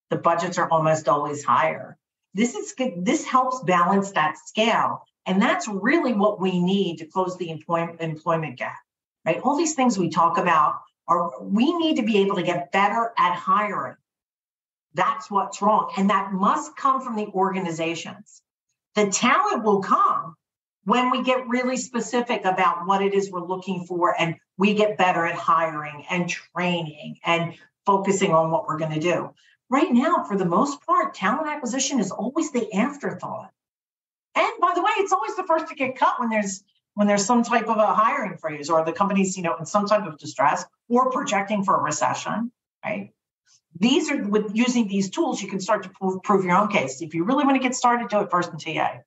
The budgets are almost always higher. This is good. This helps balance that scale. And that's really what we need to close the employment gap, right? All these things we talk about, we need to be able to get better at hiring. That's what's wrong. And that must come from the organizations. The talent will come when we get really specific about what it is we're looking for, and we get better at hiring and training and focusing on what we're going to do. Right now, for the most part, talent acquisition is always the afterthought. And by the way, it's always the first to get cut when there's some type of a hiring freeze, or the company's, in some type of distress or projecting for a recession, right? These are, with using these tools, you can start to prove your own case. If you really want to get started, do it first in TA.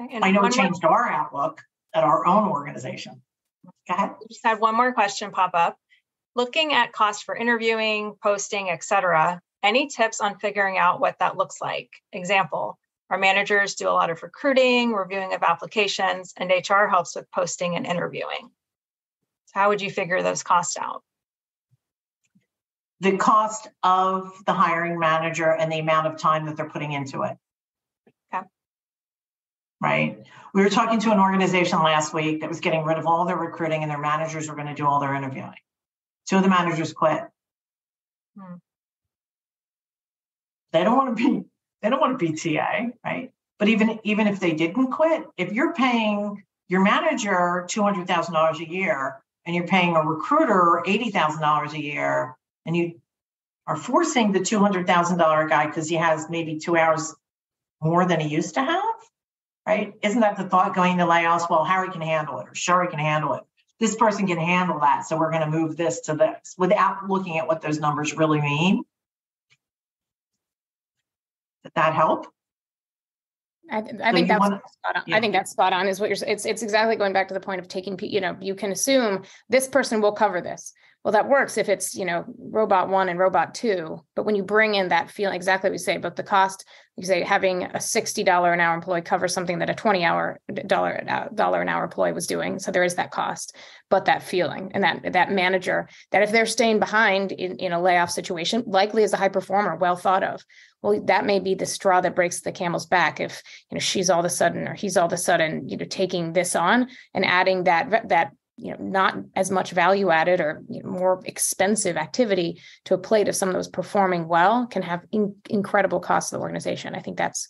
Okay, I know it changed our outlook at our own organization. Go ahead. Just had one more question pop up. Looking at cost for interviewing, posting, etc., any tips on figuring out what that looks like? Example, our managers do a lot of recruiting, reviewing of applications, and HR helps with posting and interviewing. So how would you figure those costs out? The cost of the hiring manager and the amount of time that they're putting into it. Okay. Right. We were talking to an organization last week that was getting rid of all their recruiting, and their managers were going to do all their interviewing. 2 of the managers quit. They don't want to be TA, right? But even if they didn't quit, if you're paying your manager $200,000 a year and you're paying a recruiter $80,000 a year, and you are forcing the $200,000 guy because he has maybe 2 hours more than he used to have, right? Isn't that the thought going to layoffs? Well, Harry can handle it, or Sherry can handle it. this person can handle that, so we're going to move this to this without looking at what those numbers really mean. Did that help? I think that's spot on. Yeah. I think that's spot on is what you're, it's exactly going back to the point of taking, you can assume this person will cover this. Well, that works if it's, robot 1 and robot 2, but when you bring in that feeling, exactly what you say about the cost, you say having a $60 an hour employee cover something that a $20 an hour employee was doing. So there is that cost, but that feeling and that manager, that if they're staying behind in a layoff situation, likely is a high performer, well thought of. Well, that may be the straw that breaks the camel's back if she's all of a sudden or he's all of a sudden taking this on and adding that not as much value added or more expensive activity to a plate of someone that was performing well can have incredible costs to the organization. I think that's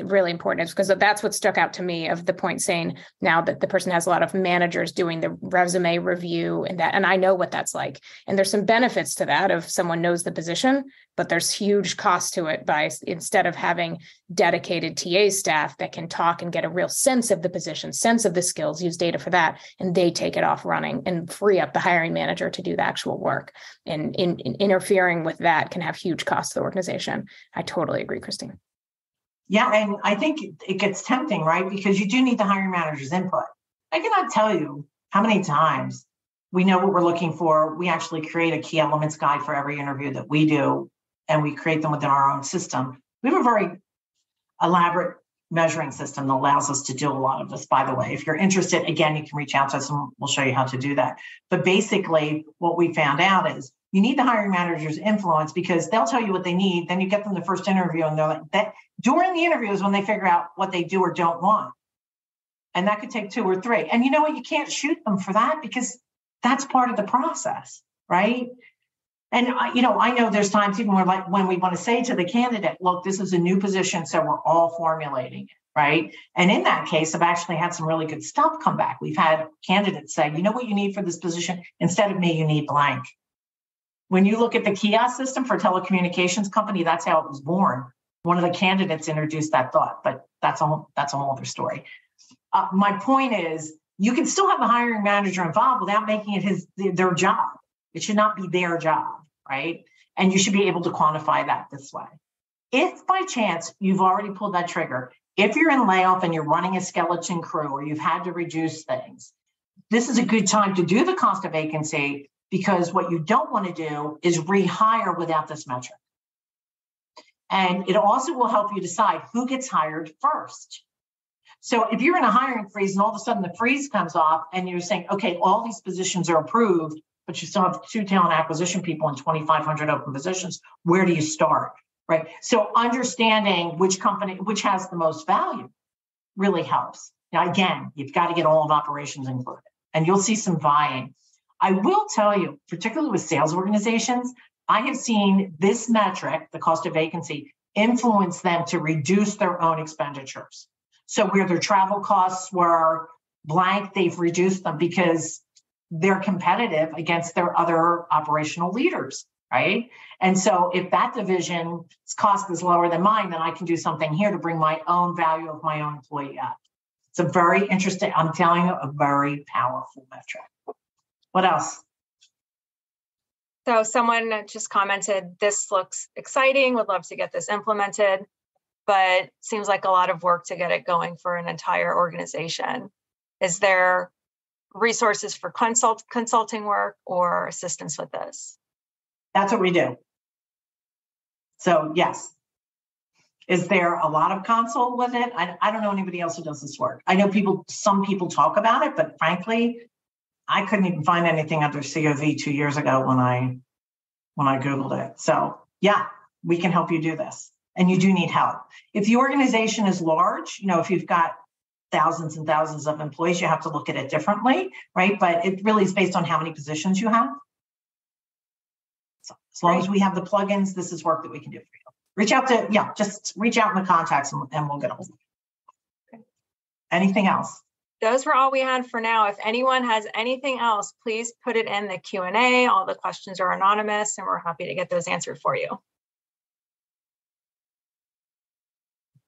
really important because that's what stuck out to me of the point saying now that the person has a lot of managers doing the resume review and I know what that's like. And there's some benefits to that if someone knows the position, but there's huge cost to it by instead of having dedicated TA staff that can talk and get a real sense of the position, sense of the skills, use data for that, and they take it off running and free up the hiring manager to do the actual work. And in interfering with that can have huge costs to the organization. I totally agree, Christine. Yeah, and I think it gets tempting, right? Because you do need the hiring manager's input. I cannot tell you how many times we know what we're looking for. We actually create a key elements guide for every interview that we do, and we create them within our own system. We have a very elaborate measuring system that allows us to do a lot of this, by the way. If you're interested, again, you can reach out to us and we'll show you how to do that. But basically, what we found out is you need the hiring manager's influence because they'll tell you what they need. Then you get them the first interview and they're like that. During the interview is when they figure out what they do or don't want. And that could take 2 or 3. And you know what? You can't shoot them for that because that's part of the process, right? And, I know there's times even when we want to say to the candidate, look, this is a new position, so we're all formulating it, right? And in that case, I've actually had some really good stuff come back. We've had candidates say, you know what you need for this position? Instead of me, you need blank. When you look at the kiosk system for a telecommunications company, that's how it was born. One of the candidates introduced that thought, but that's a whole other story. My point is, you can still have the hiring manager involved without making it their job. It should not be their job, right? And you should be able to quantify that this way. If by chance you've already pulled that trigger, if you're in layoff and you're running a skeleton crew or you've had to reduce things, this is a good time to do the cost of vacancy because what you don't want to do is rehire without this metric. And it also will help you decide who gets hired first. So if you're in a hiring freeze and all of a sudden the freeze comes off and you're saying, okay, all these positions are approved, but you still have 2 talent acquisition people and 2,500 open positions, where do you start, right? So understanding which has the most value really helps. Now, again, you've got to get all of operations included and you'll see some vying. I will tell you, particularly with sales organizations, I have seen this metric, the cost of vacancy, influence them to reduce their own expenditures. So where their travel costs were blank, they've reduced them because they're competitive against their other operational leaders, right? And so if that division's cost is lower than mine, then I can do something here to bring my own value of my own employee up. It's a very interesting, I'm telling you, a very powerful metric. What else? So someone just commented, this looks exciting, would love to get this implemented, but seems like a lot of work to get it going for an entire organization. Is there resources for consulting work or assistance with this? That's what we do. So yes. Is there a lot of consult with it? I don't know anybody else who does this work. I know some people talk about it, but frankly, I couldn't even find anything under COV 2 years ago when I Googled it. So yeah, we can help you do this. And you do need help. If the organization is large, if you've got thousands and thousands of employees, you have to look at it differently, right? But it really is based on how many positions you have. So as long as we have the plugins, this is work that we can do for you. Just reach out in the contacts and we'll get a hold of it. Okay. Anything else? Those were all we had for now. If anyone has anything else, please put it in the Q&A. All the questions are anonymous and we're happy to get those answered for you.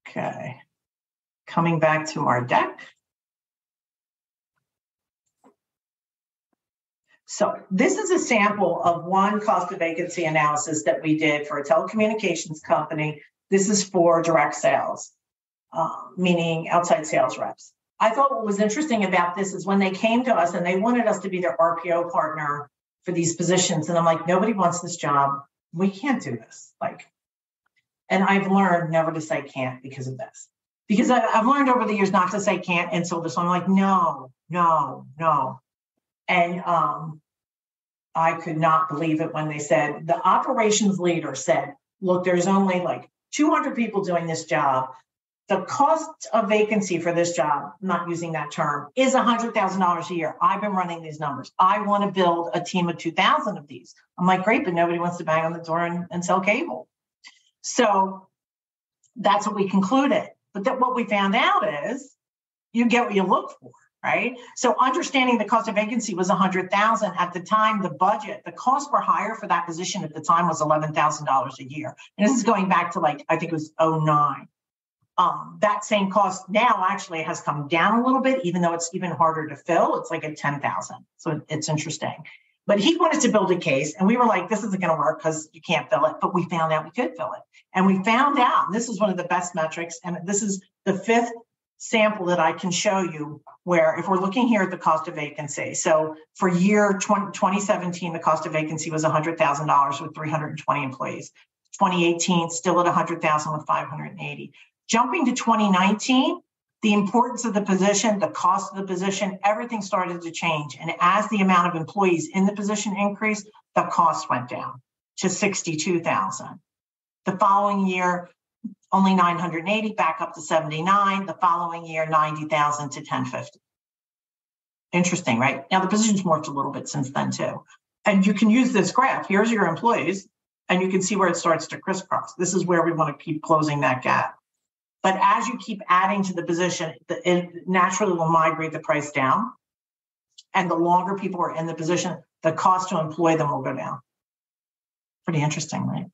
Okay. Coming back to our deck. So this is a sample of one cost of vacancy analysis that we did for a telecommunications company. This is for direct sales, meaning outside sales reps. I thought what was interesting about this is when they came to us and they wanted us to be their RPO partner for these positions. And I'm like, nobody wants this job. We can't do this. And I've learned never to say can't because of this. Because I've learned over the years not to say can't. And so this one, I'm like, no. And I could not believe it when they said, the operations leader said, look, there's only 200 people doing this job. The cost of vacancy for this job, not using that term, is $100,000 a year. I've been running these numbers. I want to build a team of 2,000 of these. I'm like, great, but nobody wants to bang on the door and sell cable. So that's what we concluded. But what we found out is you get what you look for, right? So understanding the cost of vacancy was $100,000 at the time. The budget, the cost per hire for that position at the time was $11,000 a year. And this is going back to I think it was 2009. That same cost now actually has come down a little bit, even though it's even harder to fill. It's at 10,000. So it's interesting. But he wanted to build a case, and we were like, this isn't going to work because you can't fill it. But we found out we could fill it. And we found out, and this is one of the best metrics, and this is the fifth sample that I can show you, where if we're looking here at the cost of vacancy. So for year 2017, the cost of vacancy was $100,000 with 320 employees. 2018, still at $100,000 with 580. Jumping to 2019, the importance of the position, the cost of the position, everything started to change. And as the amount of employees in the position increased, the cost went down to $62,000. The following year, only 980, back up to 79. The following year, 90,000 to 1050. Interesting, right? Now the position's morphed a little bit since then too. And you can use this graph. Here's your employees, and you can see where it starts to crisscross. This is where we want to keep closing that gap. But as you keep adding to the position, it naturally will migrate the price down. And the longer people are in the position, the cost to employ them will go down. Pretty interesting, right?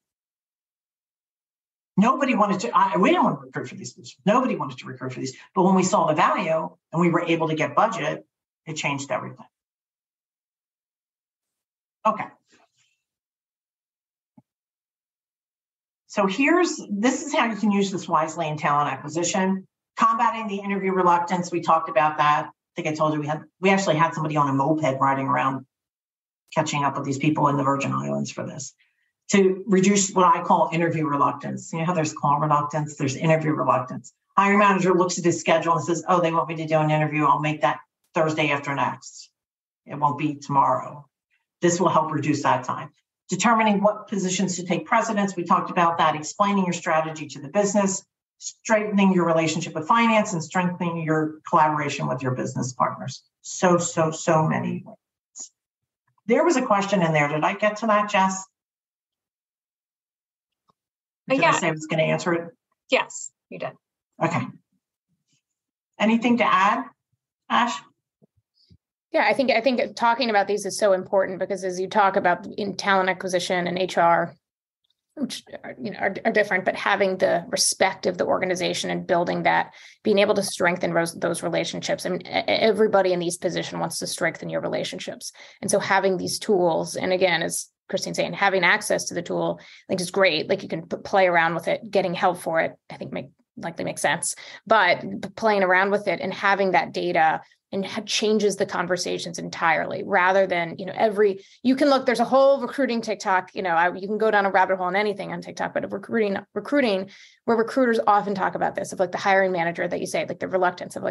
Nobody wanted to, we didn't want to recruit for these positions. Nobody wanted to recruit for these. But when we saw the value and we were able to get budget, it changed everything. Okay. So this is how you can use this wisely in talent acquisition. Combating the interview reluctance, we talked about that. I think I told you we actually had somebody on a moped riding around catching up with these people in the Virgin Islands for this. To reduce what I call interview reluctance. You know how there's call reluctance, there's interview reluctance. Hiring manager looks at his schedule and says, oh, they want me to do an interview. I'll make that Thursday after next. It won't be tomorrow. This will help reduce that time. Determining what positions to take precedence. We talked about that. Explaining your strategy to the business, strengthening your relationship with finance, and strengthening your collaboration with your business partners. So many ways. There was a question in there. Did I get to that, Jess? Did I say I was going to answer it? Yes, you did. Okay. Anything to add, Ash? Yeah, I think talking about these is so important because as you talk about in talent acquisition and HR, which are different, but having the respect of the organization and building that, being able to strengthen those relationships. I mean, everybody in these positions wants to strengthen your relationships. And so having these tools, and again, as Christine's saying, having access to the tool, I think is great. Like you can play around with it, getting help for it, I think likely makes sense. But playing around with it and having that data and changes the conversations entirely rather than, you can look, there's a whole recruiting TikTok, you can go down a rabbit hole on anything on TikTok, but recruiting where recruiters often talk about this of the hiring manager that you say, the reluctance of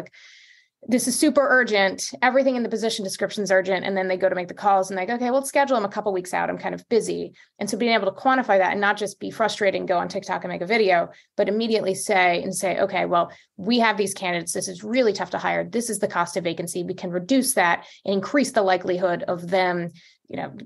this is super urgent. Everything in the position description is urgent. And then they go to make the calls and they go, okay, we'll schedule them a couple weeks out. I'm kind of busy. And so being able to quantify that and not just be frustrated and go on TikTok and make a video, but immediately say, okay, well, we have these candidates. This is really tough to hire. This is the cost of vacancy. We can reduce that and increase the likelihood of them,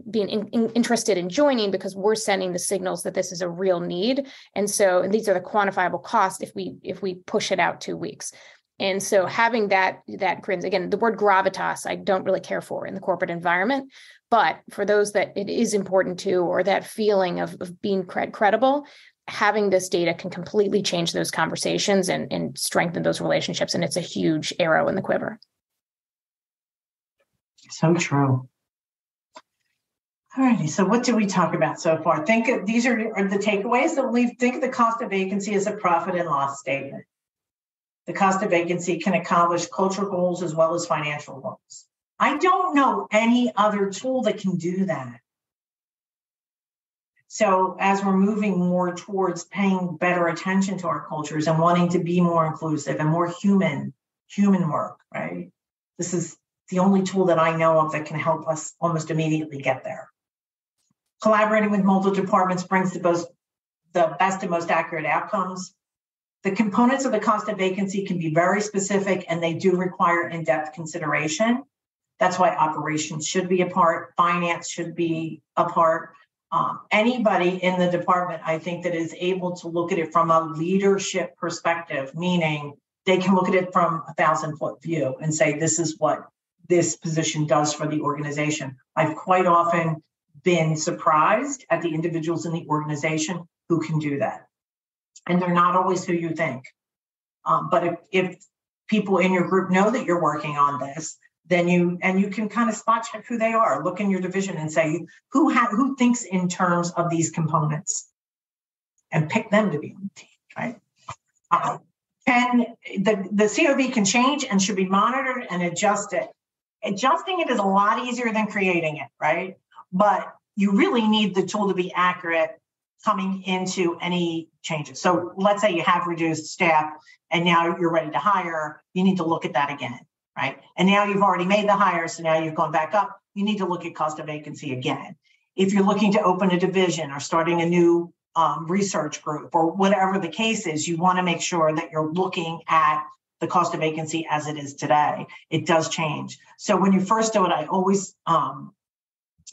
being interested in joining because we're sending the signals that this is a real need. And so these are the quantifiable costs if we push it out 2 weeks. And so having that creates, again, the word gravitas, I don't really care for in the corporate environment, but for those that it is important to, or that feeling of being credible, having this data can completely change those conversations and strengthen those relationships. And it's a huge arrow in the quiver. So true. All righty. So what did we talk about so far? These are the takeaways that we think of the cost of vacancy as a profit and loss statement. The cost of vacancy can accomplish cultural goals as well as financial goals. I don't know any other tool that can do that. So as we're moving more towards paying better attention to our cultures and wanting to be more inclusive and more human work, right? This is the only tool that I know of that can help us almost immediately get there. Collaborating with multiple departments brings the best and most accurate outcomes. The components of the cost of vacancy can be very specific, and they do require in-depth consideration. That's why operations should be a part, finance should be a part. Anybody in the department, I think, that is able to look at it from a leadership perspective, meaning they can look at it from 1,000-foot view and say, this is what this position does for the organization. I've quite often been surprised at the individuals in the organization who can do that. And they're not always who you think. But if people in your group know that you're working on this, then you can kind of spot check who they are. Look in your division and say, who thinks in terms of these components, and pick them to be on the team, right? The COV can change and should be monitored and adjusted. Adjusting it is a lot easier than creating it, right? But you really need the tool to be accurate coming into any changes. So let's say you have reduced staff and now you're ready to hire, you need to look at that again, right? And now you've already made the hire, so now you've gone back up, you need to look at cost of vacancy again. If you're looking to open a division or starting a new research group or whatever the case is, you want to make sure that you're looking at the cost of vacancy as it is today. It does change. So when you first do it, I always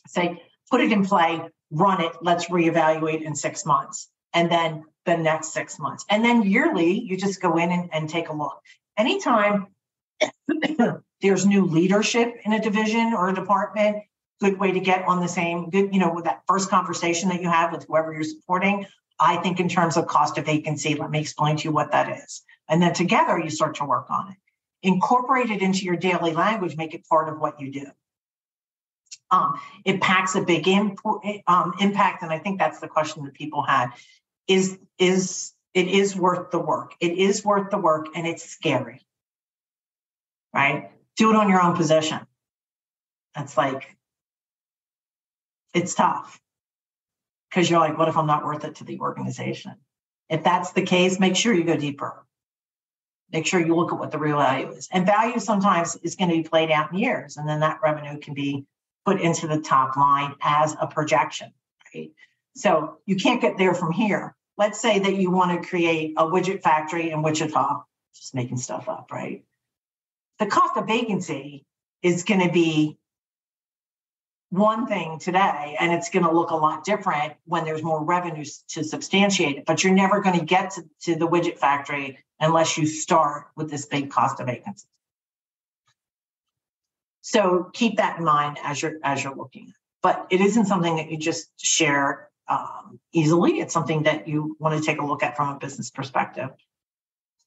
say, put it in play, run it, let's reevaluate in 6 months, and then the next 6 months. And then yearly, you just go in and take a look. Anytime there's new leadership in a division or a department, good way to get on the same, with that first conversation that you have with whoever you're supporting, I think in terms of cost of vacancy, let me explain to you what that is. And then together you start to work on it. Incorporate it into your daily language, make it part of what you do. It packs a big impact, and I think that's the question that people had. It is worth the work? It is worth the work, and it's scary, right? Do it on your own position. That's it's tough because you're like, what if I'm not worth it to the organization? If that's the case, make sure you go deeper. Make sure you look at what the real value is. And value sometimes is going to be played out in years, and then that revenue can be put into the top line as a projection, right? So you can't get there from here. Let's say that you want to create a widget factory in Wichita, just making stuff up, right? The cost of vacancy is going to be one thing today, and it's going to look a lot different when there's more revenues to substantiate it, but you're never going to get to the widget factory unless you start with this big cost of vacancy. So keep that in mind as you're looking. But it isn't something that you just share easily. It's something that you want to take a look at from a business perspective.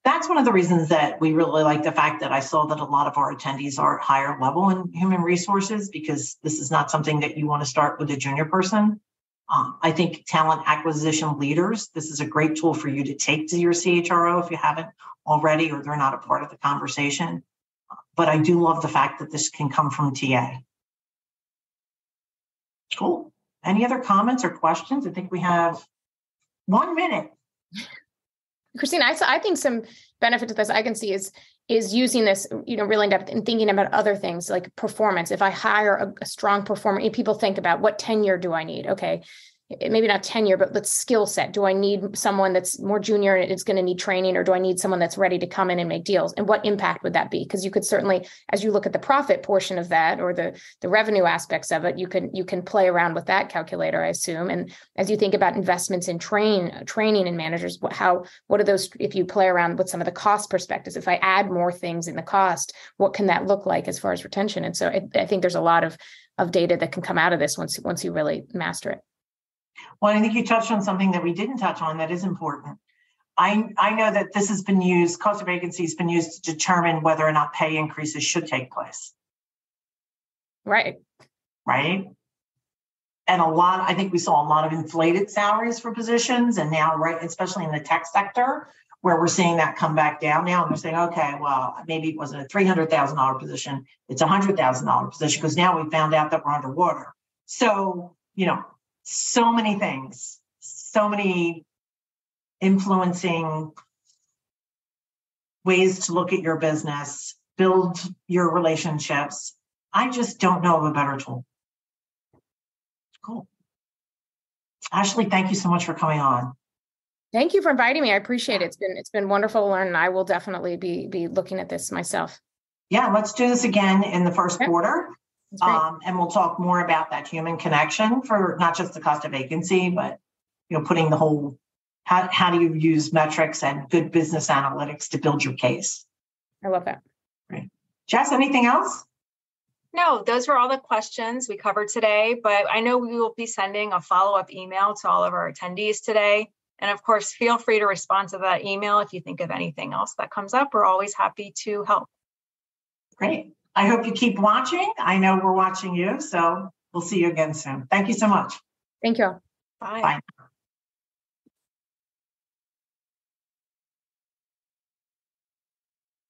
That's one of the reasons that we really like the fact that I saw that a lot of our attendees are at higher level in human resources, because this is not something that you want to start with a junior person. I think talent acquisition leaders, this is a great tool for you to take to your CHRO if you haven't already, or they're not a part of the conversation. But I do love the fact that this can come from TA. Cool. Any other comments or questions? I think we have 1 minute. Christina, I think some benefit to this I can see is using this, really in depth and thinking about other things like performance. If I hire a strong performer, and people think about what tenure do I need? Okay, maybe not tenure, but let's skill set. Do I need someone that's more junior and it's going to need training, or do I need someone that's ready to come in and make deals? And what impact would that be? Because you could certainly, as you look at the profit portion of that or the revenue aspects of it, you can play around with that calculator, I assume. And as you think about investments in training and managers, what are those, if you play around with some of the cost perspectives, if I add more things in the cost, what can that look like as far as retention? And so I think there's a lot of data that can come out of this once you really master it. Well, I think you touched on something that we didn't touch on that is important. I know that this has been used, cost of vacancy has been used to determine whether or not pay increases should take place. Right. Right? And I think we saw a lot of inflated salaries for positions. And now, right, especially in the tech sector, where we're seeing that come back down now. And they're saying, okay, well, maybe it wasn't a $300,000 position. It's a $100,000 position because now we found out that we're underwater. So, so many things, so many influencing ways to look at your business, build your relationships. I just don't know of a better tool. Cool. Ashley, thank you so much for coming on. Thank you for inviting me. I appreciate it. It's been wonderful to learn, and I will definitely be looking at this myself. Yeah, let's do this again in the first quarter. And we'll talk more about that human connection for not just the cost of vacancy, but putting the whole how do you use metrics and good business analytics to build your case. I love that. Great. Jess, anything else? No, those were all the questions we covered today, but I know we will be sending a follow-up email to all of our attendees today. And of course, feel free to respond to that email if you think of anything else that comes up. We're always happy to help. Great. I hope you keep watching. I know we're watching you, so we'll see you again soon. Thank you so much. Thank you all. Bye. Bye.